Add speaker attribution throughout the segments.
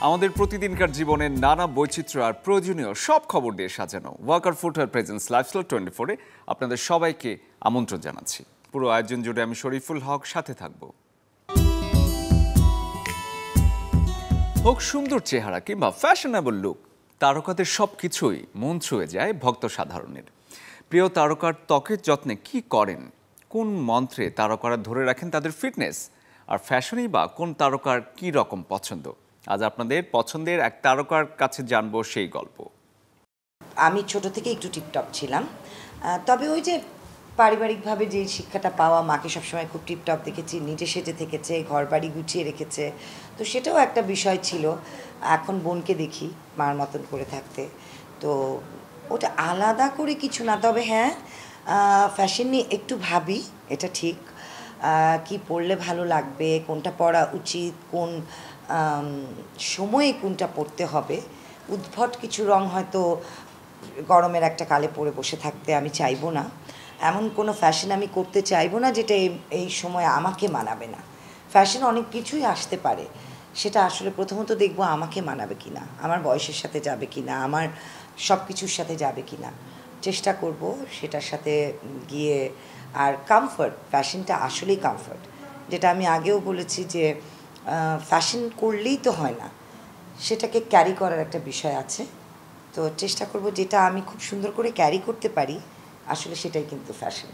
Speaker 1: আমাদের প্রতিদিনকার জীবনের নানা বৈচিত্র্য আর প্রয়োজনীয় সব খবর দিয়ে সাজানো ওয়াকার ফুটওয়্যার প্রেজেন্স লাইফস্টাইল 24-এ আপনাদের সবাইকে আমন্ত্রণ জানাচ্ছি। পুরো আয়োজন জুড়ে আমি শরীফুল হক সাথে থাকব। হোক সুন্দর চেহারা কিংবা ফ্যাশনেবল লুক, তারকাদের সব কিছুই মন ছুঁয়ে যায় ভক্ত সাধারণের। প্রিয় তারকার ত্বকের যত্নে কি করেন, কোন মন্ত্রে তারকারা ধরে রাখেন তাদের ফিটনেস, আর ফ্যাশনেই বা কোন তারকার কি রকম পছন্দ, আজ আপনাদের পছন্দের এক তারকার কাছে জানবো সেই গল্প।
Speaker 2: আমি ছোট থেকে একটু টিপটপ ছিলাম, তবে ওই যে পারিবারিকভাবে যে শিক্ষাটা পাওয়া, মাকে সবসময় খুব টিপটপ দেখেছি, নিজে সেজে থেকেছে, ঘর বাড়ি গুছিয়ে রেখেছে, তো সেটাও একটা বিষয় ছিল। এখন বোনকে দেখি মার মতন করে থাকতে, তো ওটা আলাদা করে কিছু না, তবে হ্যাঁ ফ্যাশন নিয়ে একটু ভাবি, এটা ঠিক। কি পরলে ভালো লাগবে, কোনটা পরা উচিত, কোন সময়ে কোনটা পরতে হবে। উদ্ভট কিছু রং হয়তো গরমের একটা কালে পরে বসে থাকতে আমি চাইবো না, এমন কোনো ফ্যাশন আমি করতে চাইবো না যেটা এই সময় আমাকে মানাবে না। ফ্যাশন অনেক কিছুই আসতে পারে, সেটা আসলে প্রথমত দেখবো আমাকে মানাবে কি না, আমার বয়সের সাথে যাবে কি না, আমার সব কিছুর সাথে যাবে কি না, চেষ্টা করব সেটার সাথে গিয়ে। আর কমফর্ট, ফ্যাশনটা আসলেই কমফর্ট, যেটা আমি আগেও বলেছি যে ফ্যাশন করলেই তো হয় না, সেটাকে ক্যারি করার একটা বিষয় আছে। তো চেষ্টা করব যেটা আমি খুব সুন্দর করে ক্যারি করতে পারি, আসলে সেটাই কিন্তু ফ্যাশন।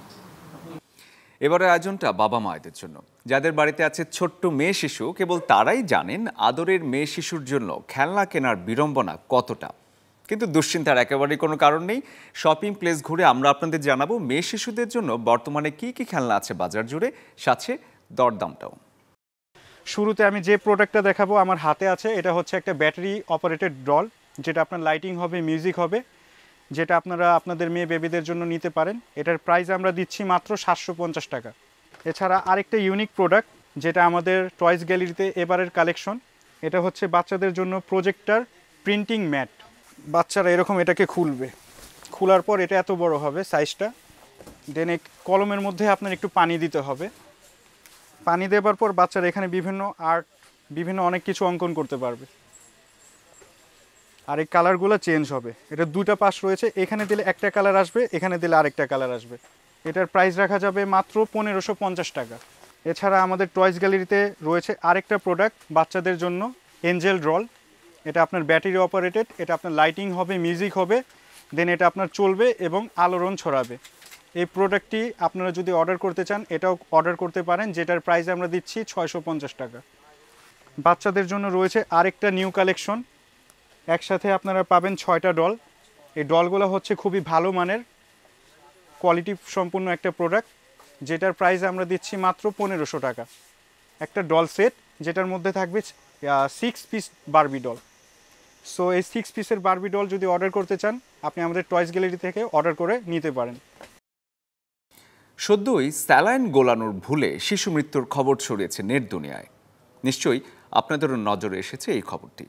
Speaker 1: এবারে আয়োজনটা বাবা মায়েদের জন্য, যাদের বাড়িতে আছে ছোট্ট মেয়ে শিশু, কেবল তারাই জানেন আদরের মেয়ে শিশুর জন্য খেলনা কেনার বিড়ম্বনা কতটা। কিন্তু দুশ্চিন্তার একেবারেই কোনো কারণ নেই। শপিং প্লেস ঘুরে আমরা আপনাদের জানাবো মেয়ে শিশুদের জন্য বর্তমানে কি কি খেলনা আছে বাজার জুড়ে, সাথে দরদামটাও।
Speaker 3: শুরুতে আমি যে প্রোডাক্টটা দেখাবো আমার হাতে আছে, এটা হচ্ছে একটা ব্যাটারি অপারেটেড ডল, যেটা আপনার লাইটিং হবে, মিউজিক হবে, যেটা আপনারা আপনাদের মেয়ে বেবিদের জন্য নিতে পারেন। এটার প্রাইস আমরা দিচ্ছি মাত্র 750 টাকা। এছাড়া আরেকটা ইউনিক প্রোডাক্ট, যেটা আমাদের টয়েস গ্যালারিতে এবারের কালেকশন, এটা হচ্ছে বাচ্চাদের জন্য প্রজেক্টর প্রিন্টিং ম্যাট। বাচ্চারা এরকম এটাকে খুলবে, খোলার পর এটা এত বড় হবে সাইজটা। দেন এই কলমের মধ্যে আপনার একটু পানি দিতে হবে, পানি দেওয়ার পর বাচ্চারা এখানে বিভিন্ন আর্ট, বিভিন্ন অনেক কিছু অঙ্কন করতে পারবে। আর এই কালারগুলো চেঞ্জ হবে, এটা দুটো পাশ রয়েছে, এখানে দিলে একটা কালার আসবে, এখানে দিলে আরেকটা কালার আসবে। এটার প্রাইস রাখা যাবে মাত্র 1550 টাকা। এছাড়া আমাদের টয়েস গ্যালারিতে রয়েছে আরেকটা প্রোডাক্ট বাচ্চাদের জন্য, এঞ্জেল ডল। এটা আপনার ব্যাটারি অপারেটেড, এটা আপনার লাইটিং হবে, মিউজিক হবে, দেন এটা আপনার চলবে এবং আলোড়ন ছড়াবে। এই প্রোডাক্টটি আপনারা যদি অর্ডার করতে চান এটাও অর্ডার করতে পারেন, যেটার প্রাইস আমরা দিচ্ছি 650 টাকা। বাচ্চাদের জন্য রয়েছে আরেকটা নিউ কালেকশন, একসাথে আপনারা পাবেন 6টা ডল। এই ডলগুলো হচ্ছে খুবই ভালো মানের, কোয়ালিটি সম্পূর্ণ একটা প্রোডাক্ট, যেটার প্রাইস আমরা দিচ্ছি মাত্র 1500 টাকা। একটা ডল সেট, যেটার মধ্যে থাকবে 6 পিস বারবি ডল। সো এই 6 পিসের বারবি ডল যদি অর্ডার করতে চান আপনি আমাদের টয়েস গ্যালারি থেকে অর্ডার করে নিতে পারেন।
Speaker 1: সদ্যই স্যালাইন গোলানোর ভুলে শিশু মৃত্যুর খবর ছড়িয়েছে নেট দুনিয়ায়। নিশ্চয়ই আপনাদেরও নজরে এসেছে এই খবরটি।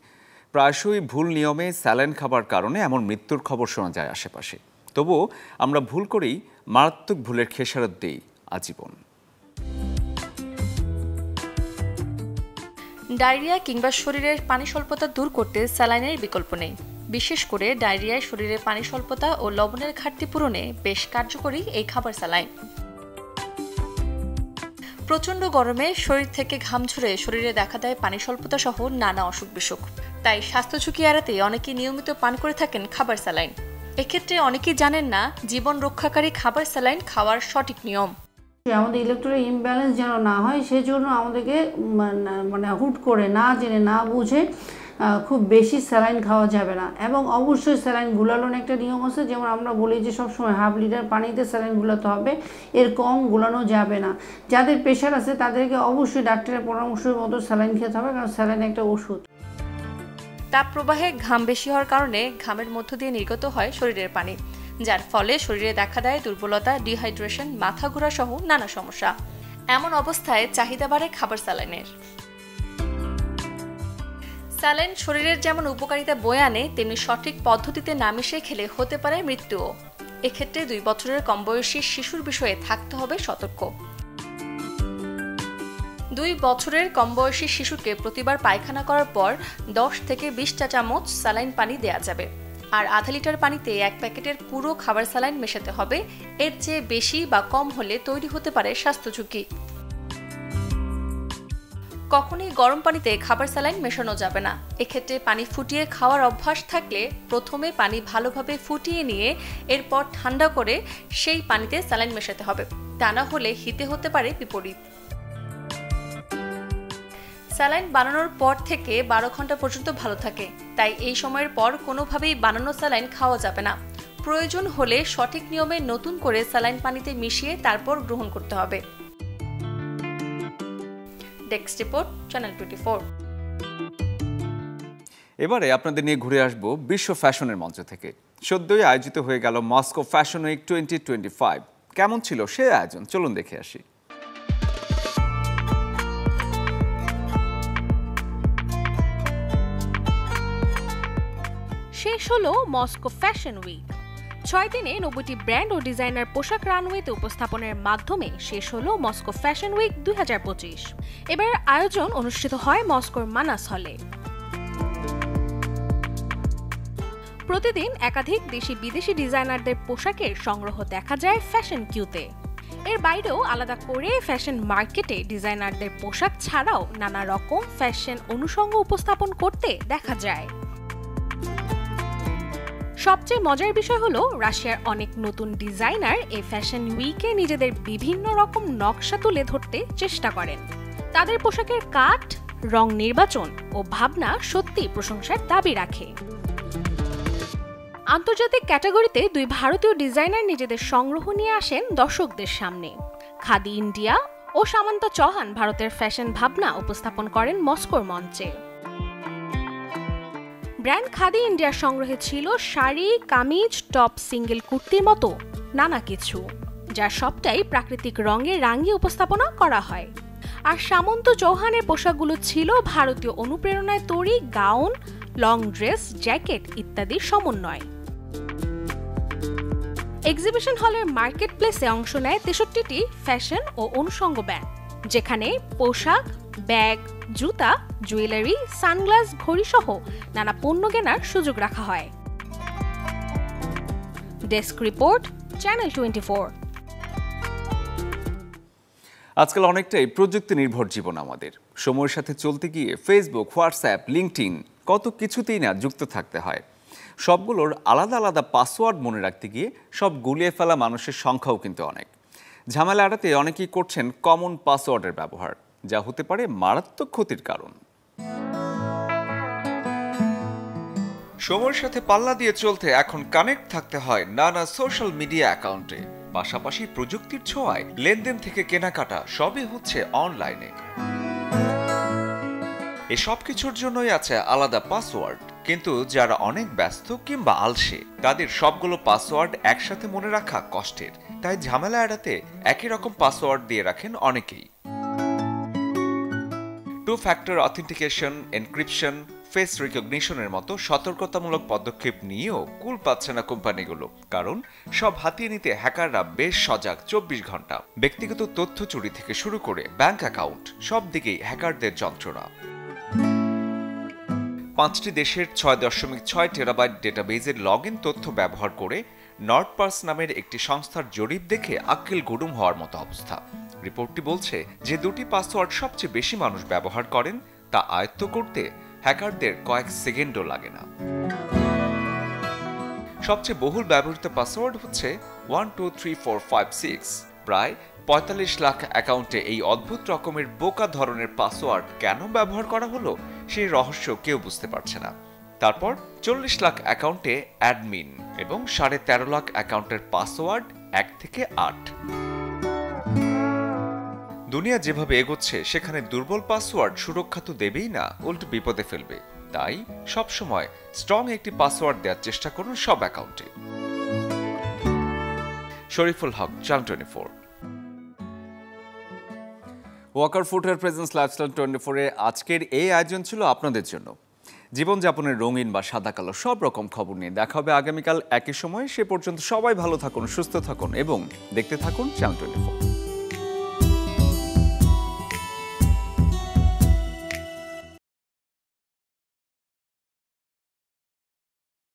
Speaker 1: প্রায়শই ভুল নিয়মে স্যালাইন খাবার কারণে এমন মৃত্যুর খবর শোনা যায় আশেপাশে। তবুও আমরা ভুল করেই মারাত্মক ভুলের খেসারত দেই আজীবন।
Speaker 4: ডায়রিয়া কিংবা শরীরের পানি স্বল্পতা দূর করতে স্যালাইনের বিকল্প নেই। বিশেষ করে ডায়রিয়ায় শরীরে পানি স্বল্পতা ও লবণের ঘাটতি পূরণে বেশ কার্যকরী এই খাবার স্যালাইন। প্রচণ্ড গরমে শরীর থেকে ঘাম ঝরে শরীরে দেখা দেয় পানি স্বল্পতা সহ নানা অসুখ বিসুখ। তাই স্বাস্থ্য ঝুঁকি এড়াতে অনেকে নিয়মিত পান করে থাকেন খাবার স্যালাইন। এক্ষেত্রে অনেকেই জানেন না জীবন রক্ষাকারী খাবার স্যালাইন খাওয়ার সঠিক নিয়ম।
Speaker 5: আমাদের ইলেকট্রোলাইট ইমব্যালেন্স যেন না হয় সেজন্য আমাদেরকে মানে হুট করে না জেনে না বুঝে খুব বেশি স্যালাইন খাওয়া যাবে না। এবং অবশ্যই স্যালাইন গুলানোর একটা নিয়ম আছে, যেমন আমরা বলি যে সবসময় হাফ লিটার পানিতে স্যালাইন গুলাতে হবে, এর কম গুলানো যাবে না। যাদের প্রেশার আছে তাদেরকে অবশ্যই ডাক্তারের পরামর্শের মতো স্যালাইন খেতে হবে, কারণ স্যালাইন একটা ওষুধ।
Speaker 4: তাপ প্রবাহে ঘাম বেশি হওয়ার কারণে ঘামের মধ্য দিয়ে নির্গত হয় শরীরের পানি, যার ফলে শরীরে দেখা দেয় দুর্বলতা, ডিহাইড্রেশন, মাথা ঘোরা সহ নানা সমস্যা। এমন অবস্থায় চাহিদা বাড়ে খাবার স্যালাইনের। স্যালাইন শরীরের যেমন উপকারিতা বয়ে আনে, তেমনি সঠিক পদ্ধতিতে না মিশিয়ে খেলে হতে পারে মৃত্যুও। এক্ষেত্রে 2 বছরের কম বয়সী শিশুর বিষয়ে থাকতে হবে সতর্ক। 2 বছরের কম বয়সী শিশুকে প্রতিবার পায়খানা করার পর 10 থেকে 20 চা চামচ স্যালাইন পানি দেওয়া যাবে। আর আধা লিটার পানিতে 1 প্যাকেটের পুরো খাবার স্যালাইন মেশাতে হবে। এর চেয়ে বেশি বা কম হলে তৈরি হতে পারে স্বাস্থ্য ঝুঁকি। কখনোই গরম পানিতে খাবার স্যালাইন মেশানো যাবে না। এক্ষেত্রে পানি ফুটিয়ে খাওয়ার অভ্যাস থাকলে প্রথমে পানি ভালোভাবে ফুটিয়ে নিয়ে এরপর ঠান্ডা করে সেই পানিতে স্যালাইন মেশাতে হবে। তা না হলে হিতে হতে পারে বিপরীত। স্যালাইন বানানোর পর থেকে 12 ঘন্টা পর্যন্ত ভালো থাকে, তাই এই সময়ের পর কোনোভাবেই বানানো স্যালাইন খাওয়া যাবে না। প্রয়োজন হলে সঠিক নিয়মে নতুন করে স্যালাইন পানিতে মিশিয়ে তারপর গ্রহণ করতে হবে। Desk report, channel 24।
Speaker 1: এবারে আপনাদের নিয়ে ঘুরে আসব বিশ্ব ফ্যাশনের মঞ্চ থেকে। সদ্যই আয়োজিত হয়ে গেল মস্কো ফ্যাশন উইক 2025। কেমন ছিল সেই আয়োজন, চলুন দেখে আসি।
Speaker 6: শেষ হলো মস্কো ফ্যাশন উইক। 6 দিনে 90টি ব্র্যান্ড ও ডিজাইনার পোশাক রানওয়েতে উপস্থাপনের মাধ্যমে শেষ হলো মস্কো ফ্যাশন উইক 2025। এবারের আয়োজন অনুষ্ঠিত হয় মস্কোর মানাস হলে। প্রতিদিন একাধিক দেশি বিদেশি ডিজাইনারদের পোশাকের সংগ্রহ দেখা যায় ফ্যাশন কিউতে। এর বাইরেও আলাদা করে ফ্যাশন মার্কেটে ডিজাইনারদের পোশাক ছাড়াও নানা রকম ফ্যাশন অনুষঙ্গ উপস্থাপন করতে দেখা যায়। সবচেয়ে মজার বিষয় হলো রাশিয়ার অনেক নতুন ডিজাইনার এই ফ্যাশন উইকে নিজেদের বিভিন্ন রকম নকশা তুলে ধরতে চেষ্টা করেন। তাদের পোশাকের কাট, রং নির্বাচন ও ভাবনা সত্যি প্রশংসার দাবি রাখে। আন্তর্জাতিক ক্যাটাগরিতে 2 ভারতীয় ডিজাইনার নিজেদের সংগ্রহ নিয়ে আসেন দর্শকদের সামনে। খাদি ইন্ডিয়া ও সামান্তা চৌহান ভারতের ফ্যাশন ভাবনা উপস্থাপন করেন মস্কোর মঞ্চে। ব্র্যান্ড খাদি ইন্ডিয়ার সংগ্রহে ছিল শাড়ি, কামিজ, টপ, সিঙ্গেল কুর্তির মতো নানা কিছু, যার সবটাই প্রাকৃতিক রঙে রাঙিয়ে উপস্থাপনা করা হয়। আর সামন্ত চৌহানের পোশাকগুলো ছিল ভারতীয় অনুপ্রেরণায় তৈরি গাউন, লং ড্রেস, জ্যাকেট ইত্যাদির সমন্বয়। এক্সিবিশন হলের মার্কেট প্লেসে অংশ নেয় 63টি ফ্যাশন ও অনুষঙ্গ ব্র্যান্ড, যেখানে পোশাক, ব্যাগ, জুতা, জুয়েলারি, সানগ্লাস, ঘড়ি সহ নানা পণ্য কেনার সুযোগ রাখা হয়। Desk report, channel 24।
Speaker 1: আজকাল অনেকটাই প্রযুক্তি নির্ভর জীবন আমাদের। সময়ের সাথে চলতে গিয়ে ফেসবুক, হোয়াটসঅ্যাপ, লিঙ্কডইন কত কিছুতেই না যুক্ত থাকতে হয়। সবগুলোর আলাদা আলাদা পাসওয়ার্ড মনে রাখতে গিয়ে সব গুলিয়ে ফেলা মানুষের সংখ্যাও কিন্তু অনেক। ঝামেলা এড়াতে অনেকেই করছেন কমন পাসওয়ার্ডের ব্যবহার, যা হতে পারে মারাত্মক ক্ষতির কারণ। সময়ের সাথে পাল্লা দিয়ে চলতে এখন কানেক্ট থাকতে হয় নানা সোশ্যাল মিডিয়া অ্যাকাউন্টে। পাশাপাশি প্রযুক্তির ছোঁয়ায় লেনদেন থেকে কেনাকাটা সবই হচ্ছে অনলাইনে। এসব কিছুর জন্যই আছে আলাদা পাসওয়ার্ড, কিন্তু যারা অনেক ব্যস্ত কিংবা আলসে তাদের সবগুলো পাসওয়ার্ড একসাথে মনে রাখা কষ্টের, তাই ঝামেলা এড়াতে একই রকম পাসওয়ার্ড দিয়ে রাখেন অনেকেই। 2 ফ্যাক্টর অথেন্টিকেশন, এনক্রিপশন, ফেস রিকগনিশনের মতো সতর্কতামূলক পদক্ষেপ নিয়েও কুল পাচ্ছে না কোম্পানিগুলো, কারণ সব হাতিয়ে নিতে হ্যাকাররা বেশ সজাগ 24 ঘন্টা। ব্যক্তিগত তথ্য চুরি থেকে শুরু করে ব্যাংক অ্যাকাউন্ট, সব দিকেই হ্যাকারদের যন্ত্রণা। 5টি দেশের 6.6 টেরাবাইট ডেটাবেজের লগইন তথ্য ব্যবহার করে নর্ডপার্স নামের একটি সংস্থার জরিপ দেখে আক্কেল গুডুম হওয়ার মতো অবস্থা। রিপোর্টটি বলছে যে 2টি পাসওয়ার্ড সবচেয়ে বেশি মানুষ ব্যবহার করেন, তা আয়ত্ত করতে হ্যাকারদের কয়েক সেকেন্ডও লাগে না। সবচেয়ে বহুল ব্যবহৃত পাসওয়ার্ড হচ্ছে 123456। প্রায় 45 লাখ অ্যাকাউন্টে এই অদ্ভুত রকমের বোকা ধরনের পাসওয়ার্ড কেন ব্যবহার করা হলো সেই রহস্য কেউ বুঝতে পারছে না। তারপর 40 লাখ অ্যাকাউন্টে অ্যাডমিন এবং 13.5 লাখ অ্যাকাউন্টের পাসওয়ার্ড 1 থেকে 8। দুনিয়া যেভাবে এগোচ্ছে সেখানে দুর্বল পাসওয়ার্ড সুরক্ষা তো দেবেই না, উল্টো বিপদে ফেলবে। তাই সবসময় স্ট্রং একটি পাসওয়ার্ড দেওয়ার চেষ্টা করুন সব অ্যাকাউন্টে। Shariful Haque, channel 24। Walker footwear presence lifestyle 24-এ আজকের এই আয়োজন ছিল আপনাদের জন্য। জীবনযাপনের রঙিন বা সাদা কালো সব রকম খবর নিয়ে দেখা হবে আগামীকাল একই সময়। সে পর্যন্ত সবাই ভালো থাকুন, সুস্থ থাকুন এবং দেখতে থাকুন চ্যানেল 24।